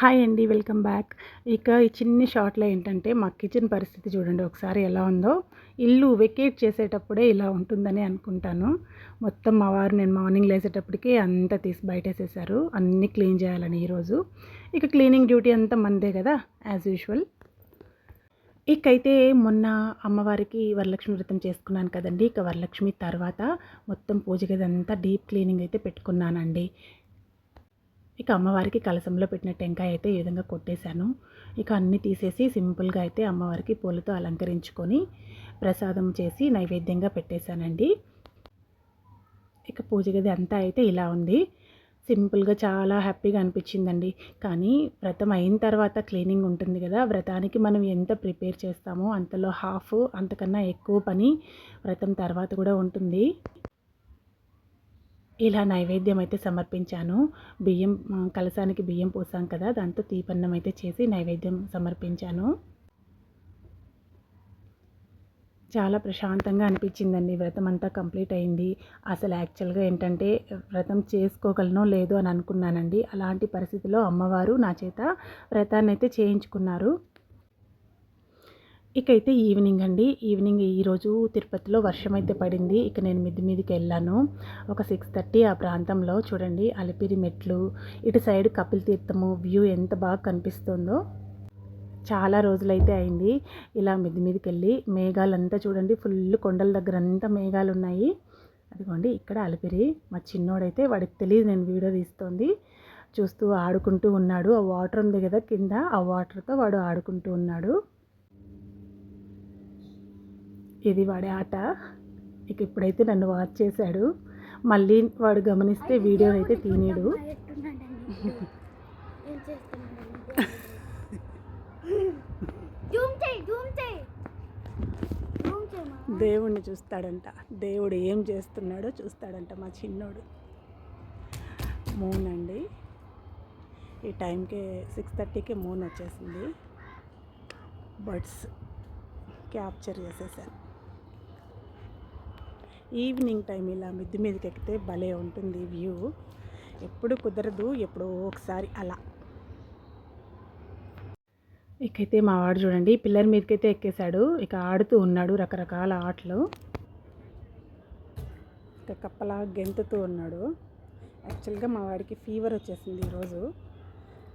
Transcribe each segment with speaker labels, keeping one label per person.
Speaker 1: Hi అండి, welcome back. ఇక ఈ చిన్ని షార్ట్‌లో ఏంటంటే మా కిచెన్ పరిస్థితి చూడండి ఒకసారి ఎలా ఉందో. ఇల్లు వెకేట్ చేసేటప్పుడే ఇలా ఉంటుందని అనుకుంటాను. మొత్తం మా వారు నేను మార్నింగ్ లేసేటప్పటికి అంతా తీసి బయటేసేసారు. అన్నీ క్లీన్ చేయాలని ఈరోజు. ఇక క్లీనింగ్ డ్యూటీ అంతా మనదే కదా యాజ్ యూజువల్. ఇకైతే మొన్న అమ్మవారికి వరలక్ష్మి వ్రతం చేసుకున్నాను కదండీ. ఇక వరలక్ష్మి తర్వాత మొత్తం పూజ గదంతా డీప్ క్లీనింగ్ అయితే పెట్టుకున్నానండి. ఇక అమ్మవారికి కలశంలో పెట్టిన టెంకాయ అయితే ఈ విధంగా కొట్టేశాను. ఇక అన్నీ తీసేసి సింపుల్గా అయితే అమ్మవారికి పూలతో అలంకరించుకొని ప్రసాదం చేసి నైవేద్యంగా పెట్టేశానండి. ఇక పూజ గది అంతా అయితే ఇలా ఉంది. సింపుల్గా చాలా హ్యాపీగా అనిపించిందండి. కానీ వ్రతం అయిన తర్వాత క్లీనింగ్ ఉంటుంది కదా, వ్రతానికి మనం ఎంత ప్రిపేర్ చేస్తామో అంతలో హాఫ్ అంతకన్నా ఎక్కువ పని వ్రతం తర్వాత కూడా ఉంటుంది. ఇలా నైవేద్యం అయితే సమర్పించాను. కలశానికి బియ్యం పోసాం కదా, దాంతో తీపన్నం అయితే చేసి నైవేద్యం సమర్పించాను. చాలా ప్రశాంతంగా అనిపించిందండి. వ్రతం అంతా కంప్లీట్ అయింది. అసలు యాక్చువల్గా ఏంటంటే వ్రతం చేసుకోగలనో లేదో అని అనుకున్నానండి. అలాంటి పరిస్థితిలో అమ్మవారు నా చేత వ్రతాన్ని అయితే చేయించుకున్నారు. ఇకైతే ఈవినింగ్ అండి. ఈవినింగ్ ఈరోజు తిరుపతిలో వర్షం అయితే పడింది. ఇక నేను మిద్ది మీదకి వెళ్ళాను. ఒక 6:30 ఆ ప్రాంతంలో చూడండి అలిపిరి మెట్లు, ఇటు సైడ్ కపిల్ తీర్థము వ్యూ ఎంత బాగా కనిపిస్తుందో. చాలా రోజులైతే అయింది ఇలా మిద్ది మీదకి వెళ్ళి. మేఘాలంతా చూడండి ఫుల్ కొండల దగ్గర అంతా మేఘాలు ఉన్నాయి. అదిగోండి ఇక్కడ అలిపిరి. మా చిన్నోడైతే వాడికి తెలియదు నేను వీడియో తీస్తోంది. చూస్తూ ఆడుకుంటూ ఉన్నాడు. ఆ వాటర్ ఉంది కదా కింద, ఆ వాటర్తో వాడు ఆడుకుంటూ ఉన్నాడు. ఇది వాడి ఆట. ఇక ఇప్పుడైతే నన్ను వాచ్ చేశాడు. మళ్ళీ వాడు గమనిస్తే వీడియో అయితే తీయడు. దేవుణ్ణి చూస్తాడంట. దేవుడు ఏం చేస్తున్నాడో చూస్తాడంట మా చిన్నోడు. మూన్ అండి. ఈ టైంకి 6:30కి మూన్ వచ్చేసింది. బర్డ్స్ క్యాప్చర్ చేసేసాను. ఈవినింగ్ టైం ఇలా మిద్ది మీదకి ఎక్కితే భలే ఉంటుంది వ్యూ. ఎప్పుడు కుదరదు, ఎప్పుడో ఒకసారి అలా. ఇకైతే మా వాడు చూడండి పిల్లర్ మీదకైతే ఎక్కేశాడు. ఇక ఆడుతూ ఉన్నాడు రకరకాల ఆటలు. ఇక కప్పలా గెంతుతూ ఉన్నాడు. యాక్చువల్గా మా వాడికి ఫీవర్ వచ్చేసింది ఈరోజు.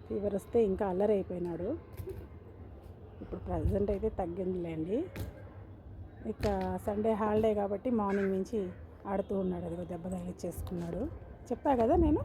Speaker 1: ఫీవర్ వస్తే ఇంకా అల్లరి అయిపోయినాడు. ఇప్పుడు ప్రజెంట్ అయితే తగ్గిందిలేండి. ఇక సండే హాలిడే కాబట్టి మార్నింగ్ నుంచి ఆడుతూ ఉన్నాడు. అదిగో దెబ్బ తగిలిచ్చేసుకున్నాడు. చెప్పా కదా నేను.